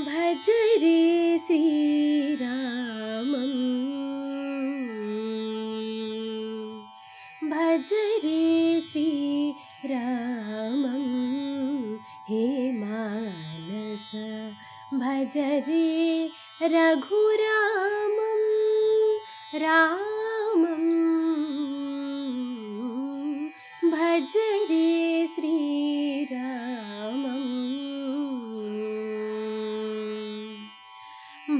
भज रे श्रीरामं भज रे श्रीरामं हे मानस भज रे रघुरामं रामं भज रे श्रीरामं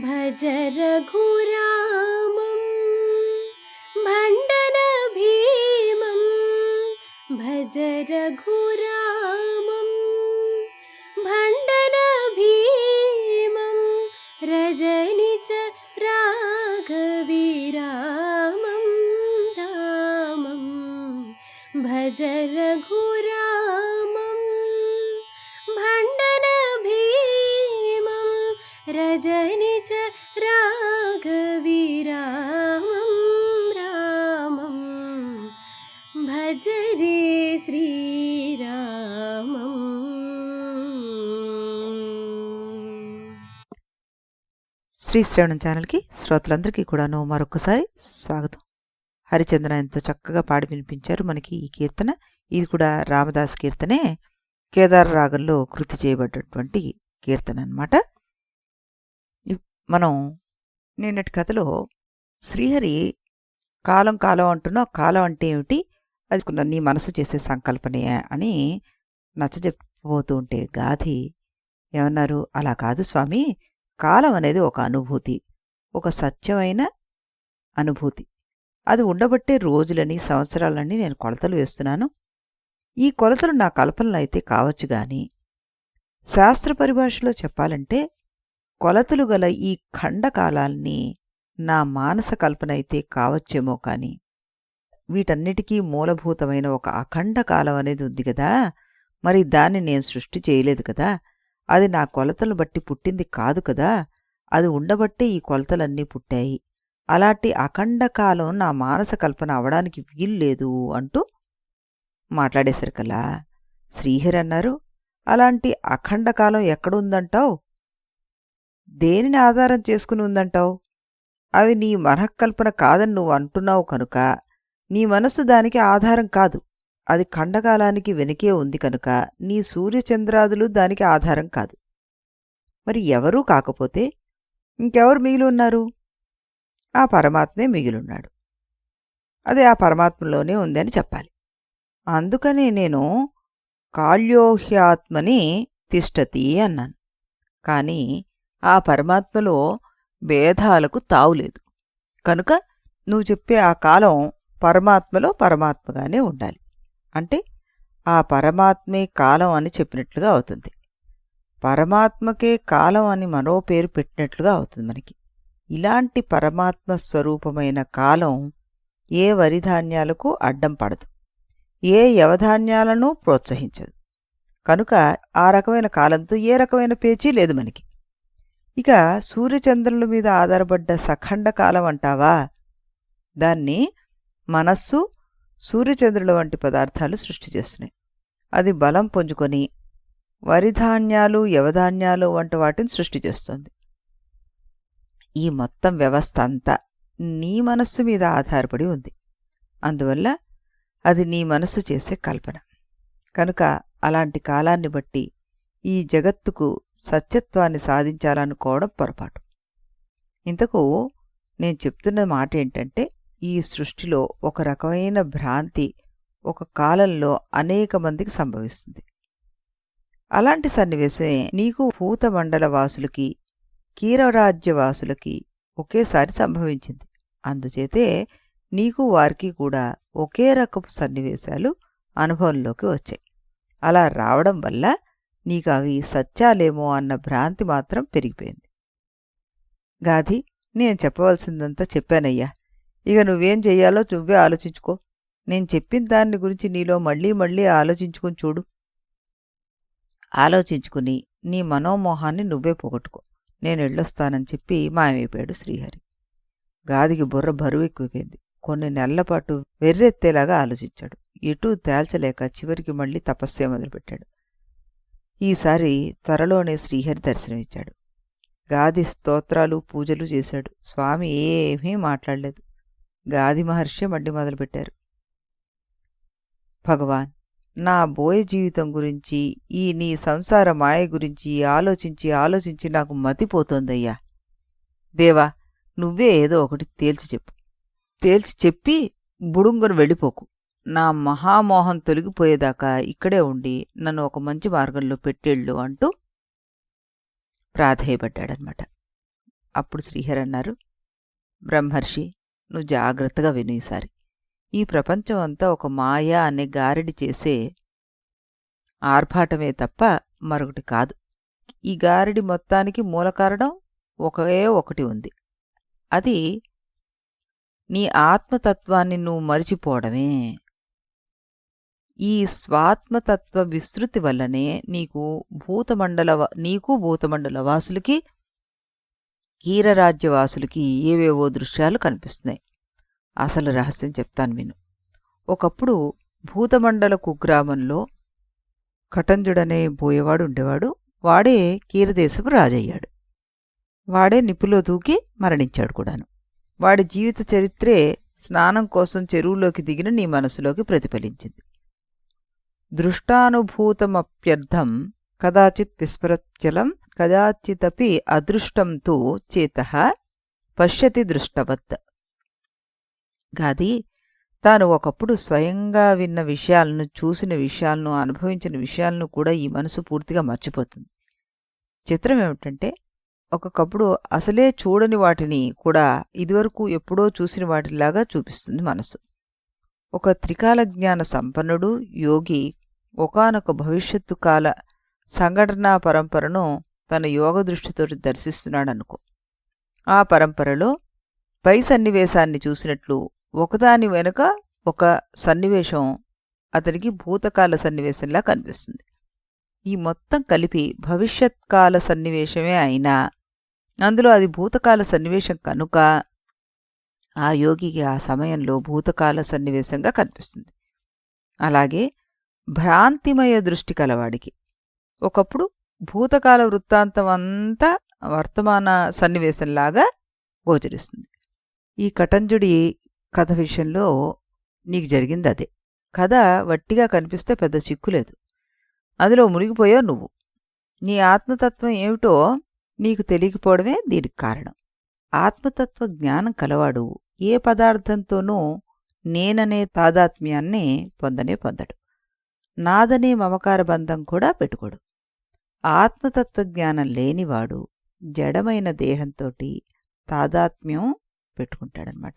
भज रघुरामं भण्डन भीमं भज रघुरामं भण्डन भीमं रजनिच राघवीरामं रामं भज रघुरामं भण्डन भीमं रजनिच राघवीरामं रामं भज रे श्रीरामं। శ్రీ శ్రవణం ఛానల్కి శ్రోతలందరికీ కూడాను మరొకసారి స్వాగతం. హరిచంద్ర ఎంతో చక్కగా పాడి వినిపించారు మనకి ఈ కీర్తన. ఇది కూడా రామదాస్ కీర్తనే, కేదార రాగంలో కృతి చేయబడ్డటువంటి కీర్తన అన్నమాట. మనం నిన్నటి కథలో శ్రీహరి కాలం కాలం అంటున్నావు, కాలం అంటే ఏమిటి, అది నీ మనసు చేసే సంకల్పనే అని నచ్చజెప్పబోతూ ఉంటే గాధి ఏమన్నారు, అలా కాదు స్వామి, కాలం అనేది ఒక అనుభూతి, ఒక సత్యమైన అనుభూతి. అది ఉండబట్టే రోజులని సంవత్సరాలని నేను కొలతలు వేస్తున్నాను. ఈ కొలతలు నా కల్పనలు అయితే కావచ్చు గాని శాస్త్ర పరిభాషలో చెప్పాలంటే కొలతలు గల ఈ ఖండకాలాల్ని నా మానస కల్పన అయితే కావచ్చేమో కాని వీటన్నిటికీ మూలభూతమైన ఒక అఖండ కాలం అనేది ఉంది కదా, మరి దాన్ని నేను సృష్టి చేయలేదు కదా, అది నా కొలతలు బట్టి పుట్టింది కాదు కదా, అది ఉండబట్టే ఈ కొలతలన్నీ పుట్టాయి. అలాంటి అఖండ కాలం నా మానస కల్పన అవడానికి వీల్లేదు అంటూ మాట్లాడేసరికల్లా శ్రీహరి అన్నారు, అలాంటి అఖండ కాలం ఎక్కడుందంటావు, దేనిని ఆధారం చేసుకుని ఉందంటావు, అవి నీ మనఃకల్పన కాదని నువ్వు అంటున్నావు కనుక నీ మనస్సు దానికి ఆధారం కాదు, అది ఖండకాలానికి వెనుకే ఉంది కనుక నీ సూర్యచంద్రాదులు దానికి ఆధారం కాదు. మరి ఎవరూ కాకపోతే ఇంకెవరు మిగిలి ఉన్నారు, ఆ పరమాత్మే మిగిలున్నాడు, అదే ఆ పరమాత్మలోనే ఉంది అని చెప్పాలి. అందుకని నేను కాళ్యోహ్యాత్మని తిష్టతి అన్నాను. కానీ ఆ పరమాత్మలో భేదాలకు తావులేదు కనుక నువ్వు చెప్పే ఆ కాలం పరమాత్మలో పరమాత్మగానే ఉండాలి. అంటే ఆ పరమాత్మే కాలం అని చెప్పినట్లుగా అవుతుంది, పరమాత్మకే కాలం అని మరో పేరు పెట్టినట్లుగా అవుతుంది మనకి. ఇలాంటి పరమాత్మ స్వరూపమైన కాలం ఏ వరిధాన్యాలకు అడ్డం పడదు, ఏ యవధాన్యాలను ప్రోత్సహించదు. కనుక ఆ రకమైన కాలంతో ఏ రకమైన పేచీ లేదు మనకి. ఇక సూర్యచంద్రుల మీద ఆధారపడ్డ సఖండ కాలం అంటావా, దాన్ని మనస్సు సూర్యచంద్రుల వంటి పదార్థాలు సృష్టి చేస్తున్నాయి. అది బలం పుంజుకొని వరిధాన్యాలు యవధాన్యాలు వంటి వాటిని సృష్టి చేస్తుంది. ఈ మొత్తం వ్యవస్థ అంతా నీ మనస్సు మీద ఆధారపడి ఉంది. అందువల్ల అది నీ మనస్సు చేసే కల్పన. కనుక అలాంటి కాలాన్ని బట్టి ఈ జగత్తుకు సత్యత్వాన్ని సాధించాలనుకోవడం పొరపాటు. ఇంతకు నేను చెప్తున్న మాట ఏంటంటే, ఈ సృష్టిలో ఒక రకమైన భ్రాంతి ఒక కాలంలో అనేక మందికి సంభవిస్తుంది. అలాంటి సన్నివేశమే నీకు భూతమండల వాసులకి కీరరాజ్యవాసులకి ఒకేసారి సంభవించింది. అందుచేతే నీకు వారికి కూడా ఒకే రకపు సన్నివేశాలు అనుభవంలోకి వచ్చాయి. అలా రావడం వల్ల నీకు అవి సత్యాలేమో అన్న భ్రాంతి మాత్రం పెరిగిపోయింది. గాధి, నేను చెప్పవలసిందంతా చెప్పానయ్యా, ఇక నువ్వేం చెయ్యాలో నువ్వే ఆలోచించుకో. నేను చెప్పిన దాన్ని గురించి నీలో మళ్ళీ మళ్ళీ ఆలోచించుకుని చూడు. ఆలోచించుకుని నీ మనోమోహాన్ని నువ్వే పోగొట్టుకో. నేను వెళ్ళొస్తానని చెప్పి మాయమైపోయాడు శ్రీహరి. గాదికి బుర్ర బరువెక్కిపోయింది. కొన్ని నెలలపాటు వెర్రెత్తేలాగా ఆలోచించాడు. ఎటూ తేల్చలేక చివరికి మళ్ళీ తపస్సే మొదలుపెట్టాడు. ఈసారి త్వరలోనే శ్రీహరి దర్శనమిచ్చాడు. గాది స్తోత్రాలు పూజలు చేశాడు. స్వామి ఏమీ మాట్లాడలేదు. గాది మహర్షి మళ్ళీ మొదలుపెట్టారు. భగవాన్, నా బోయ జీవితం గురించి, ఈ నీ సంసార మాయ గురించి ఆలోచించి ఆలోచించి నాకు మతిపోతోందయ్యా. దేవా, నువ్వే ఏదో ఒకటి తేల్చి చెప్పు. తేల్చి చెప్పి బుడుంగను వెళ్ళిపోకు. నా మహామోహం తొలగిపోయేదాకా ఇక్కడే ఉండి నన్ను ఒక మంచి మార్గంలో పెట్టేళ్ళు అంటూ ప్రాధేయపడ్డాడనమాట. అప్పుడు శ్రీహరి అన్నారు, బ్రహ్మర్షి, నువ్వు జాగ్రత్తగా విను ఈసారి. ఈ ప్రపంచం అంతా ఒక మాయ అనే గారడి చేసే ఆర్భాటమే తప్ప మరొకటి కాదు. ఈ గారడి మొత్తానికి మూల కారణం ఒకే ఒకటి ఉంది. అది నీ ఆత్మతత్వాన్ని నువ్వు మరిచిపోవడమే. ఈ స్వాత్మతత్వ విస్తృతి వల్లనే నీకు భూతమండల వాసులకి, కీరరాజ్యవాసులకి ఏవేవో దృశ్యాలు కనిపిస్తున్నాయి. అసలు రహస్యం చెప్తాను విను. ఒకప్పుడు భూతమండల కుగ్రామంలో కటంజుడనే బోయేవాడు ఉండేవాడు. వాడే కీరదేశపు రాజయ్యాడు. వాడే నిప్పులో దూకి మరణించాడు కూడాను. వాడి జీవిత చరిత్రే స్నానం కోసం చెరువులోకి దిగిన నీ మనసులోకి ప్రతిఫలించింది. దృష్టానుభూతమప్యర్థం కదాచిత్ విస్మరచ్చలం కదాచితపి అదృష్టం తు చేతః పశ్యతి దృష్టవత్. గాది తాను ఒకప్పుడు స్వయంగా విన్న విషయాలను, చూసిన విషయాలను, అనుభవించిన విషయాలను కూడా ఈ మనసు పూర్తిగా మర్చిపోతుంది. చిత్రం ఏమిటంటే, ఒకప్పుడు అసలే చూడని వాటిని కూడా ఇదివరకు ఎప్పుడో చూసిన వాటిలాగా చూపిస్తుంది మనసు. ఒక త్రికాల జ్ఞాన సంపన్నుడు యోగి ఒకానొక భవిష్యత్తు కాల సంఘటనా పరంపరను తన యోగ దృష్టితోటి దర్శిస్తున్నాడనుకో. ఆ పరంపరలో పై సన్నివేశాన్ని చూసినట్లు ఒకదాని వెనుక ఒక సన్నివేశం అతనికి భూతకాల సన్నివేశంలా కనిపిస్తుంది. ఈ మొత్తం కలిపి భవిష్యత్కాల సన్నివేశమే అయినా అందులో అది భూతకాల సన్నివేశం కనుక ఆ యోగికి ఆ సమయంలో భూతకాల సన్నివేశంగా కనిపిస్తుంది. అలాగే భ్రాంతిమయ దృష్టి కలవాడికి ఒకప్పుడు భూతకాల వృత్తాంతం అంతా వర్తమాన సన్నివేశంలాగా గోచరిస్తుంది. ఈ కటంజుడి కథ విషయంలో నీకు జరిగింది అదే. కథ వట్టిగా కనిపిస్తే పెద్ద చిక్కులేదు. అందులో మునిగిపోయావు నువ్వు. నీ ఆత్మతత్వం ఏమిటో నీకు తెలియకపోవడమే దీనికి కారణం. ఆత్మతత్వ జ్ఞానం కలవాడు ఏ పదార్థంతోనూ నేననే తాదాత్మ్యాన్ని పొందడు. నాదనే మమకార బంధం కూడా పెట్టుకోడు. ఆత్మతత్వజ్ఞానం లేనివాడు జడమైన దేహంతోటి తాదాత్మ్యం పెట్టుకుంటాడనమాట.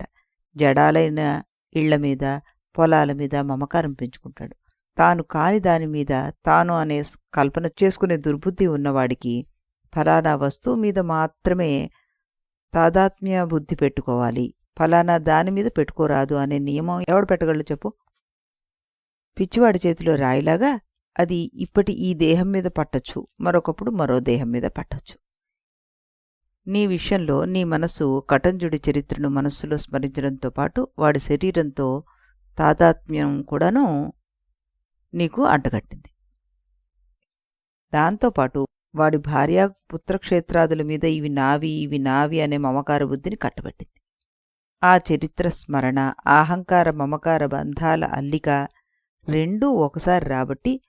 జడాలైన ఇళ్ల మీద, పొలాల మీద మమకారం పెంచుకుంటాడు. తాను కాని దానిమీద తాను అనే కల్పన చేసుకునే దుర్బుద్ధి ఉన్నవాడికి ఫలానా వస్తువు మీద మాత్రమే తాదాత్మ్య బుద్ధి పెట్టుకోవాలి, ఫలానా దాని మీద పెట్టుకోరాదు అనే నియమం ఎవడు పెట్టగలడు చెప్పు? పిచ్చివాడి చేతిలో రాయిలాగా అది ఇప్పటి ఈ దేహం మీద పట్టచ్చు, మరొకప్పుడు మరో దేహం మీద పట్టచ్చు. నీ విషయంలో నీ మనస్సు కటంజుడి చరిత్రను మనస్సులో స్మరించడంతో పాటు వాడి శరీరంతో తాదాత్మ్యం కూడాను నీకు అడ్డగట్టింది. దాంతోపాటు వాడి భార్యా పుత్రక్షేత్రాదుల మీద ఇవి నావి అనే మమకార బుద్ధిని కట్టబెట్టింది. ఆ చరిత్ర స్మరణ, అహంకార మమకార బంధాల అల్లిక రెండూ ఒకసారి రాబట్టి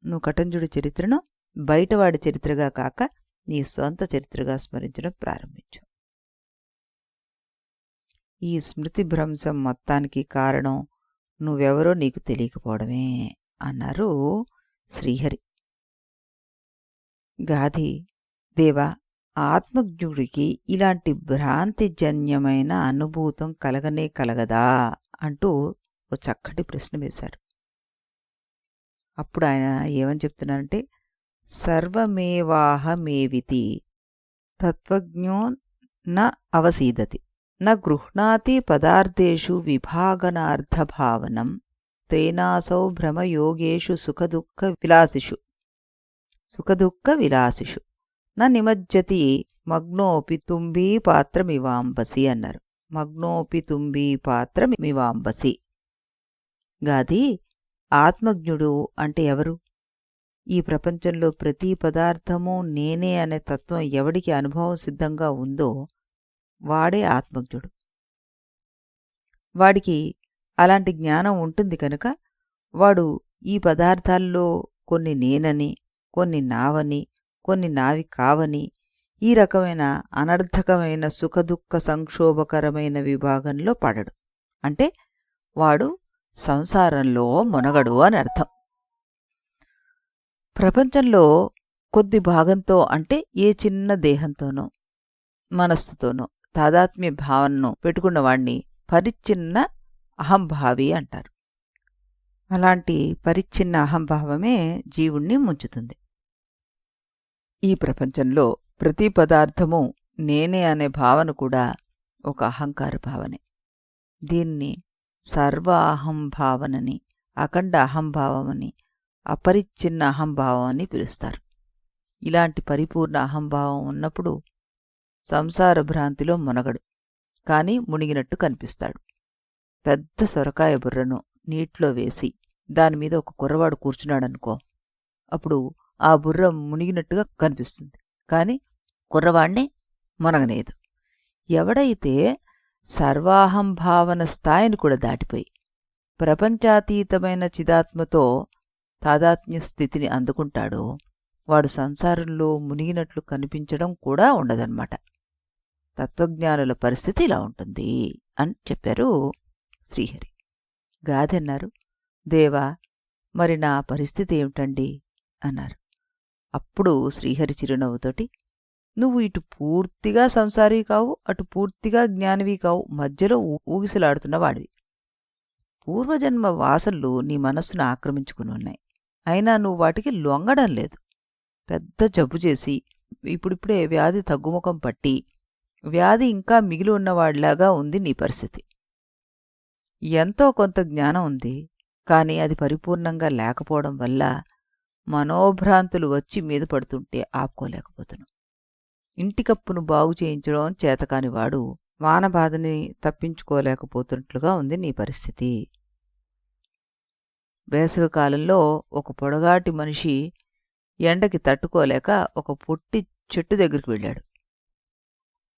నువ్వు కటంజుడి చరిత్రను బయటవాడి చరిత్రగా కాక నీ స్వంత చరిత్రగా స్మరించడం ప్రారంభించు. ఈ స్మృతి భ్రంశం మొత్తానికి కారణం నువ్వెవరో నీకు తెలియకపోవడమే అన్నారు శ్రీహరి. గాది, దేవా, ఆత్మజ్ఞుడికి ఇలాంటి భ్రాంతిజన్యమైన అనుభూతం కలగనే కలగదా అంటూ ఓ చక్కటి ప్రశ్న వేశారు. అప్పుడు ఆయన ఏమని చెప్తున్నారంటే, సర్వమేవాహమేవితి తత్వజ్ఞో న అవసీదతి న గృహ్ణాతి పదార్థేషు విభాగనార్థభావనం తేనాసౌ భ్రమయోగేషు సుఖదుఃఖ విలాసిషు న నిమజ్జతి మగ్నోపి తుంబీ పాత్రమివాంబసి అన్నారు. మగ్నోపి తుంబీ పాత్రమివాంబసి. గాది, ఆత్మజ్ఞుడు అంటే ఎవరు? ఈ ప్రపంచంలో ప్రతి పదార్థము నేనే అనే తత్వం ఎవడికి అనుభవం సిద్ధంగా ఉందో వాడే ఆత్మజ్ఞుడు. వాడికి అలాంటి జ్ఞానం ఉంటుంది కనుక వాడు ఈ పదార్థాల్లో కొన్ని నేనని, కొన్ని నావని, కొన్ని నావి కావని, ఈ రకమైన అనర్థకమైన సుఖదుఖ సంక్షోభకరమైన విభాగంలో పడడు. అంటే వాడు సంసారంలో మునగడు అని అర్థం. ప్రపంచంలో కొద్ది భాగంతో అంటే ఏ చిన్న దేహంతోనో మనస్సుతోనో తాదాత్మ్య భావనను పెట్టుకున్నవాణ్ణి పరిచ్ఛిన్న అహంభావి అంటారు. అలాంటి పరిచ్ఛిన్న అహంభావమే జీవుణ్ణి ముంచుతుంది. ఈ ప్రపంచంలో ప్రతి పదార్థము నేనే అనే భావన కూడా ఒక అహంకార భావనే. దీన్ని సర్వ అహంభావనని, అఖండ అహంభావమని, అపరిచ్ఛిన్న అహంభావం అని పిలుస్తారు. ఇలాంటి పరిపూర్ణ అహంభావం ఉన్నప్పుడు సంసార భ్రాంతిలో మునగడు, కాని మునిగినట్టు కనిపిస్తాడు. పెద్ద సొరకాయ బుర్రను నీటిలో వేసి దానిమీద ఒక కుర్రవాడు కూర్చున్నాడనుకో, అప్పుడు ఆ బుర్ర మునిగినట్టుగా కనిపిస్తుంది, కాని కుర్రవాణ్ణి మునగనేదు. ఎవడైతే సర్వాహంభావన స్థాయిని కూడా దాటిపోయి ప్రపంచాతీతమైన చిదాత్మతో తాదాత్మ్య స్థితిని అందుకుంటాడో వాడు సంసారంలో మునిగినట్లు కనిపించడం కూడా ఉండదన్నమాట. తత్వజ్ఞానుల పరిస్థితి ఇలా ఉంటుంది అని చెప్పారు శ్రీహరి. గాది అన్నారు, దేవా మరి నా పరిస్థితి ఏమిటండి అన్నారు. అప్పుడు శ్రీహరి చిరునవ్వుతోటి, నువ్వు ఇటు పూర్తిగా సంసారీ కావు, అటు పూర్తిగా జ్ఞానివి కావు, మధ్యలో ఊగిసలాడుతున్న వాడివి. పూర్వజన్మ వాసనలు నీ మనస్సును ఆక్రమించుకుని ఉన్నాయి, అయినా నువ్వు వాటికి లొంగడం లేదు. పెద్ద జబ్బు చేసి ఇప్పుడిప్పుడే వ్యాధి తగ్గుముఖం పట్టి వ్యాధి ఇంకా మిగిలి ఉన్నవాడిలాగా ఉంది నీ పరిస్థితి. ఎంతో కొంత జ్ఞానం ఉంది, కాని అది పరిపూర్ణంగా లేకపోవడం వల్ల మనోభ్రాంతులు వచ్చి మీద పడుతుంటే ఆపుకోలేకపోతున్నావు. ఇంటికప్పును బాగు చేయించడం చేతకానివాడు వానబాధని తప్పించుకోలేకపోతున్నట్లుగా ఉంది నీ పరిస్థితి. వేసవికాలంలో ఒక పొడగాటి మనిషి ఎండకి తట్టుకోలేక ఒక పొట్టి చెట్టు దగ్గరికి వెళ్ళాడు.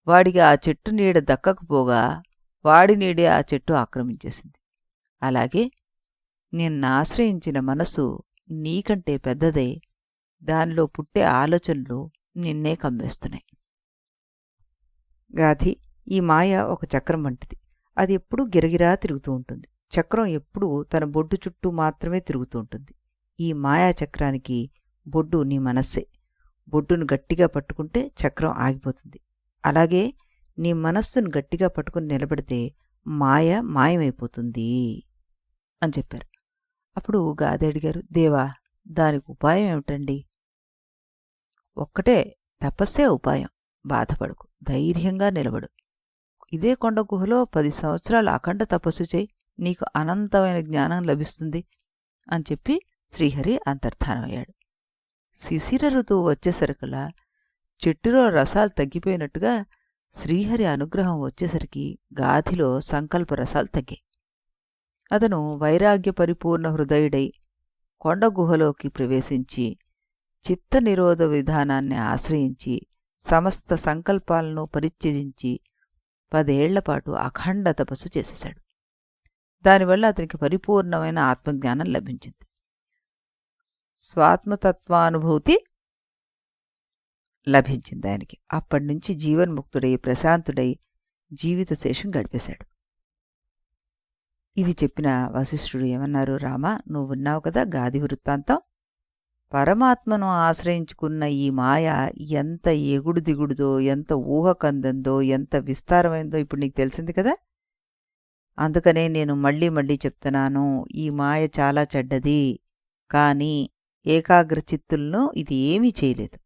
వాడికి ఆ చెట్టు నీడ దక్కకపోగా వాడి నీడే ఆ చెట్టు ఆక్రమించేసింది. అలాగే నిన్నాశ్రయించిన మనసు నీకంటే పెద్దదై దానిలో పుట్టే ఆలోచనలు నిన్నే కమ్మేస్తున్నాయి. గాధి, ఈ మాయ ఒక చక్రం వంటిది. అది ఎప్పుడూ గిరగిరా తిరుగుతూ ఉంటుంది. చక్రం ఎప్పుడూ తన బొడ్డు చుట్టూ మాత్రమే తిరుగుతూ ఉంటుంది. ఈ మాయా చక్రానికి బొడ్డు నీ మనస్సే. బొడ్డును గట్టిగా పట్టుకుంటే చక్రం ఆగిపోతుంది. అలాగే నీ మనస్సును గట్టిగా పట్టుకుని నిలబడితే మాయ మాయమైపోతుంది అని చెప్పారు. అప్పుడు గాది అడిగారు, దేవా దానికి ఉపాయం ఏమిటండి? ఒక్కటే, తపస్సే ఉపాయం. బాధపడకు, ధైర్యంగా నిలబడు. ఇదే కొండ గుహలో 10 సంవత్సరాలు అఖండ తపస్సు చేయి, నీకు అనంతమైన జ్ఞానం లభిస్తుంది అని చెప్పి శ్రీహరి అంతర్ధానమయ్యాడు. శిశిర ఋతువు వచ్చేసరికలా చెట్టులో రసాలు తగ్గిపోయినట్టుగా శ్రీహరి అనుగ్రహం వచ్చేసరికి గాధిలో సంకల్ప రసాలు తగ్గాయి. అతను వైరాగ్య పరిపూర్ణ హృదయుడై కొండ గుహలోకి ప్రవేశించి చిత్త నిరోధ విధానాన్ని ఆశ్రయించి సమస్త సంకల్పాలను పరిత్యజించి 10 ఏళ్లపాటు అఖండ తపస్సు చేసేశాడు. దానివల్ల అతనికి పరిపూర్ణమైన ఆత్మజ్ఞానం లభించింది. స్వాత్మతత్వానుభూతి లభించింది ఆయనకి. అప్పటినుంచి జీవన్ముక్తుడై ప్రశాంతుడై జీవితశేషం గడిపేశాడు. ఇది చెప్పిన వశిష్ఠుడు ఏమన్నారు, రామా నువ్వు విన్నావు కదా గాది వృత్తాంతం. పరమాత్మను ఆశ్రయించుకున్న ఈ మాయ ఎంత ఎగుడు దిగుడుదో, ఎంత ఊహకందందో, ఎంత విస్తారమైందో ఇప్పుడు నీకు తెలిసింది కదా. అందుకనే నేను మళ్ళీ మళ్ళీ చెప్తున్నాను, ఈ మాయ చాలా చెడ్డది. కానీ ఏకాగ్ర చిత్తులను ఇది ఏమీ చేయలేదు.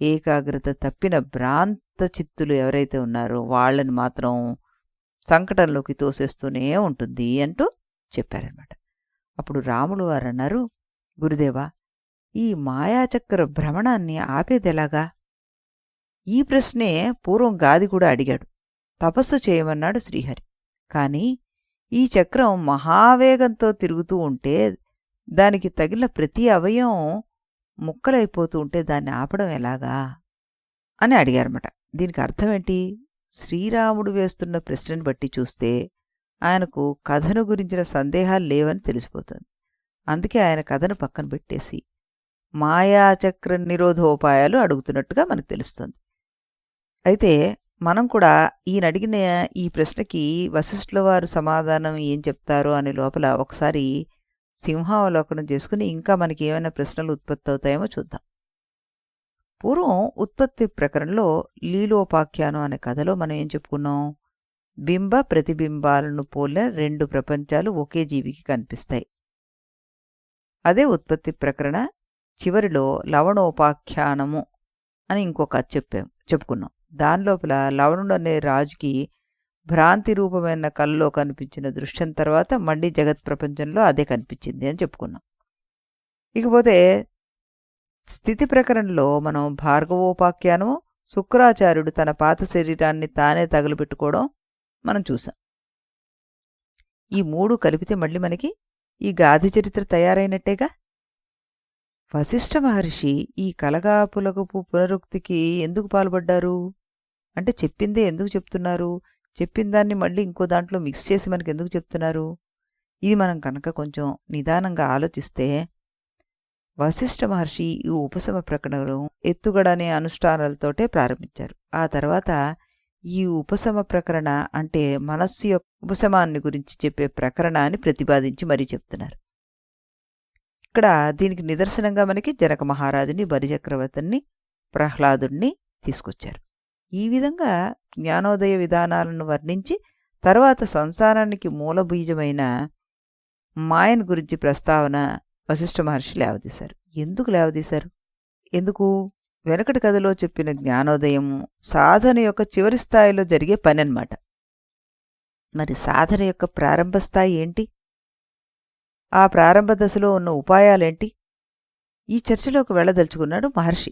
ఏకాగ్రత తప్పిన భ్రాంత చిత్తులు ఎవరైతే ఉన్నారో వాళ్ళని మాత్రం సంకటంలోకి తోసేస్తూనే ఉంటుంది అంటూ చెప్పారనమాట. అప్పుడు రాములు వారు అన్నారు, గురుదేవా ఈ మాయాచక్ర భ్రమణాన్ని ఆపేదెలాగా? ఈ ప్రశ్నే పూర్వం గాది కూడా అడిగాడు. తపస్సు చేయమన్నాడు శ్రీహరి. కాని ఈ చక్రం మహావేగంతో తిరుగుతూ ఉంటే దానికి తగిలిన ప్రతి అవయవం ముక్కలైపోతూ ఉంటే దాన్ని ఆపడం ఎలాగా అని అడిగారన్నమాట. దీనికి అర్థం ఏంటి? శ్రీరాముడు వేస్తున్న ప్రశ్నను బట్టి చూస్తే ఆయనకు కథను గురించిన సందేహాలు లేవని తెలిసిపోతుంది. అందుకే ఆయన కథను పక్కన పెట్టేసి మాయాచక్ర నిరోధోపాయాలు అడుగుతున్నట్టుగా మనకు తెలుస్తుంది. అయితే మనం కూడా ఈయన అడిగిన ఈ ప్రశ్నకి వశిష్ఠుల వారు సమాధానం ఏం చెప్తారో అనే లోపల ఒకసారి సింహావలోకనం చేసుకుని ఇంకా మనకి ఏమైనా ప్రశ్నలు ఉత్పత్తి అవుతాయేమో చూద్దాం. పూర్వం ఉత్పత్తి ప్రకరణలో లీలోపాఖ్యానం అనే కథలో మనం ఏం చెప్పుకున్నాం? బింబ ప్రతిబింబాలను పోలిన రెండు ప్రపంచాలు ఒకే జీవికి కనిపిస్తాయి. అదే ఉత్పత్తి ప్రకరణ చివరిలో లవణోపాఖ్యానము అని ఇంకో కథ చెప్పుకున్నాం. దానిలోపల లవణుడు అనే రాజుకి భ్రాంతి రూపమైన కల్లో కనిపించిన దృశ్యం తర్వాత మళ్ళీ జగత్ ప్రపంచంలో అదే కనిపించింది అని చెప్పుకున్నాం. ఇకపోతే స్థితి ప్రకరణలో మనం భార్గవోపాఖ్యానము, శుక్రాచార్యుడు తన పాత శరీరాన్ని తానే తగులుపెట్టుకోవడం మనం చూసాం. ఈ మూడు కలిపితే మళ్ళీ మనకి ఈ గాథి చరిత్ర తయారైనట్టేగా. వశిష్ఠ మహర్షి ఈ కలగాపులగపు పునరుక్తికి ఎందుకు పాల్పడ్డారు అంటే చెప్పిందే ఎందుకు చెప్తున్నారు, చెప్పిన దాన్ని మళ్ళీ ఇంకో దాంట్లో మిక్స్ చేసి మనకి ఎందుకు చెప్తున్నారు? ఇది మనం కనుక కొంచెం నిదానంగా ఆలోచిస్తే వశిష్ఠ మహర్షి ఈ ఉపశమ ప్రకరణను ఎత్తుగడ అనే అనుష్ఠానాలతోటే ప్రారంభించారు. ఆ తర్వాత ఈ ఉపశమ ప్రకరణ అంటే మనస్సు యొక్క ఉపశమాన్ని గురించి చెప్పే ప్రకరణ అని ప్రతిపాదించి మరీ చెప్తున్నారు. ఇక్కడ దీనికి నిదర్శనంగా మనకి జనక మహారాజుని, బలిచక్రవర్తిని, ప్రహ్లాదుణ్ణి తీసుకొచ్చారు. ఈ విధంగా జ్ఞానోదయ విధానాలను వర్ణించి తర్వాత సంసారానికి మూలబీజమైన మాయను గురించి ప్రస్తావన వశిష్ఠ మహర్షి లేవదీశారు. ఎందుకు లేవదీశారు? ఎందుకు? వెనకటి కథలో చెప్పిన జ్ఞానోదయము సాధన యొక్క చివరి స్థాయిలో జరిగే పని అన్నమాట. మరి సాధన యొక్క ప్రారంభ స్థాయి ఏంటి? ఆ ప్రారంభ దశలో ఉన్న ఉపాయాలేంటి? ఈ చర్చలోకి వెళ్ళదలుచుకున్నాడు మహర్షి.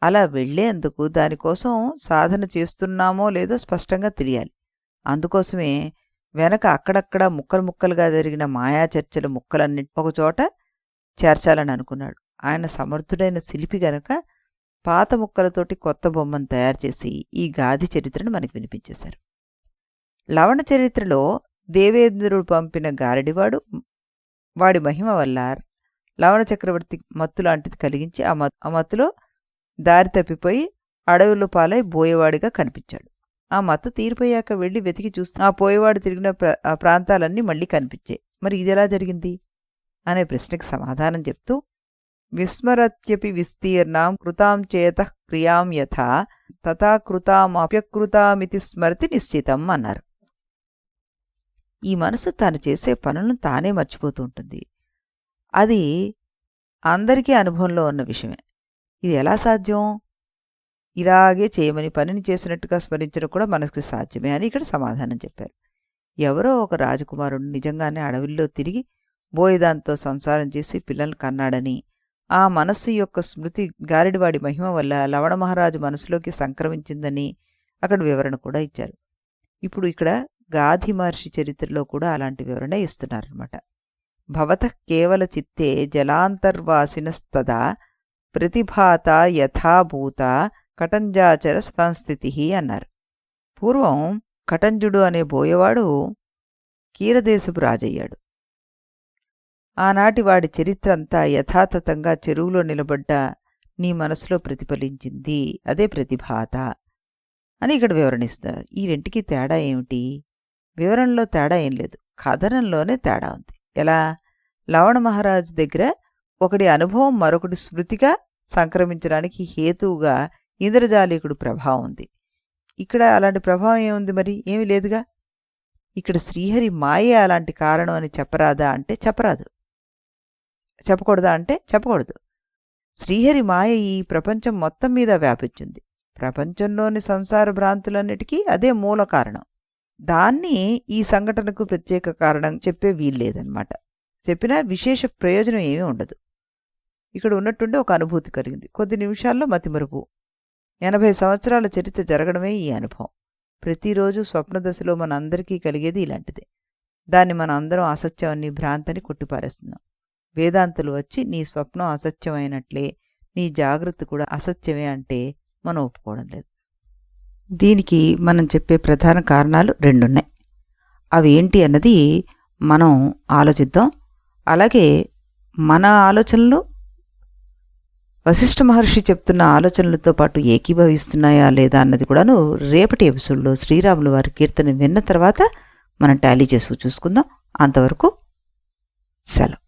అలా వెళ్లేందుకు దానికోసం సాధన చేస్తున్నామో లేదో స్పష్టంగా తెలియాలి. అందుకోసమే వెనక అక్కడక్కడ ముక్కలు ముక్కలుగా జరిగిన మాయా చర్చల ముక్కలన్నింటి ఒకచోట చేర్చాలని అనుకున్నాడు. ఆయన సమర్థుడైన శిల్పి గనక పాత ముక్కలతోటి కొత్త బొమ్మను తయారు చేసి ఈ గాథి చరిత్రను మనకు వినిపించేశారు. లవణ చరిత్రలో దేవేంద్రుడు పంపిన గారడివాడు వాడి మహిమ వల్ల లవణ చక్రవర్తి మత్తు లాంటిది కలిగించి ఆ మత్తులో దారి తప్పిపోయి అడవుల్లో పాలై బోయేవాడిగా కనిపించాడు. ఆ మత్తు తీరిపోయాక వెళ్ళి వెతికి చూస్తే ఆ పోయేవాడు తిరిగిన ఆ ప్రాంతాలన్నీ మళ్ళీ కనిపించాయి. మరి ఇదెలా జరిగింది అనే ప్రశ్నకి సమాధానం చెప్తూ విస్మరత్యపి విస్తీర్ణాం కృతాం చేత క్రియాం యథా తథా కృతామప్యకృతామితి స్మృతి నిశ్చితం అన్నారు. ఈ మనసు తాను చేసే పనులను తానే మర్చిపోతూ ఉంటుంది. అది అందరికీ అనుభవంలో ఉన్న విషయమే. ఇది ఎలా సాధ్యం? ఇలాగే చేయమని పనిని చేసినట్టుగా స్మరించడం కూడా మనసుకి సాధ్యమే అని ఇక్కడ సమాధానం చెప్పారు. ఎవరో ఒక రాజకుమారుడు నిజంగానే అడవిలో తిరిగి బోయదాంతో సంసారం చేసి పిల్లల్ని కన్నాడని, ఆ మనస్సు యొక్క స్మృతి గారిడివాడి మహిమ వల్ల లవణ మహారాజు మనసులోకి సంక్రమించిందని అక్కడ వివరణ కూడా ఇచ్చారు. ఇప్పుడు ఇక్కడ గాధి మహర్షి చరిత్రలో కూడా అలాంటి వివరణ ఇస్తున్నారన్నమాట. భవతః కేవల చిత్తే జలాంతర్వాసినస్తదా ప్రతిభాత యథాభూత కటంజాచర సంస్థితి అన్నారు. పూర్వం కటంజుడు అనే బోయవాడు కీరదేశపు రాజయ్యాడు. ఆనాటి వాడి చరిత్ర అంతా యథాతథంగా చెరువులో నిలబడ్డ నీ మనసులో ప్రతిఫలించింది. అదే ప్రతిభాత అని ఇక్కడ వివరణిస్తున్నారు. ఈ రెంటికి తేడా ఏమిటి? వివరణలో తేడా ఏం లేదు, కథనంలోనే తేడా ఉంది. ఎలా? లవణ మహారాజు దగ్గర ఒకడి అనుభవం మరొకటి స్మృతిగా సంక్రమించడానికి హేతువుగా ఇంద్రజాలికుడు ప్రభావం ఉంది. ఇక్కడ అలాంటి ప్రభావం ఏముంది? మరి ఏమీ లేదుగా. ఇక్కడ శ్రీహరి మాయే అలాంటి కారణం అని చెప్పరాదా అంటే చెప్పరాదు. చెప్పకూడదా అంటే చెప్పకూడదు. శ్రీహరి మాయ ఈ ప్రపంచం మొత్తం మీద వ్యాపించింది. ప్రపంచంలోని సంసార భ్రాంతులన్నిటికీ అదే మూల కారణం. దాన్ని ఈ సంఘటనకు ప్రత్యేక కారణం చెప్పే వీల్లేదన్నమాట. చెప్పినా విశేష ప్రయోజనం ఏమీ ఉండదు. ఇక్కడ ఉన్నట్టుండి ఒక అనుభూతి కలిగింది. కొద్ది నిమిషాల్లో మతిమరుపు. 80 సంవత్సరాల చరిత్ర జరగడమే ఈ అనుభవం. ప్రతిరోజు స్వప్నదశలో మనందరికీ కలిగేది ఇలాంటిదే. దాన్ని మన అందరం అసత్యాన్ని, భ్రాంతిని కొట్టిపారేస్తున్నాం. వేదాంతులు వచ్చి నీ స్వప్నం అసత్యమైనట్లే, నీ జాగ్రత్త కూడా అసత్యమే అంటే మనం ఒప్పుకోవడం లేదు. దీనికి మనం చెప్పే ప్రధాన కారణాలు రెండున్నాయి. అవి ఏంటి అన్నది మనం ఆలోచిద్దాం. అలాగే మన ఆలోచనలు వశిష్ఠ మహర్షి చెప్తున్న ఆలోచనలతో పాటు ఏకీభవిస్తున్నాయా లేదా అన్నది కూడాను రేపటి ఎపిసోడ్లో శ్రీరాములు వారి కీర్తన విన్న తర్వాత మనం టాలీ చేసి చూసుకుందాం. అంతవరకు సెలవు.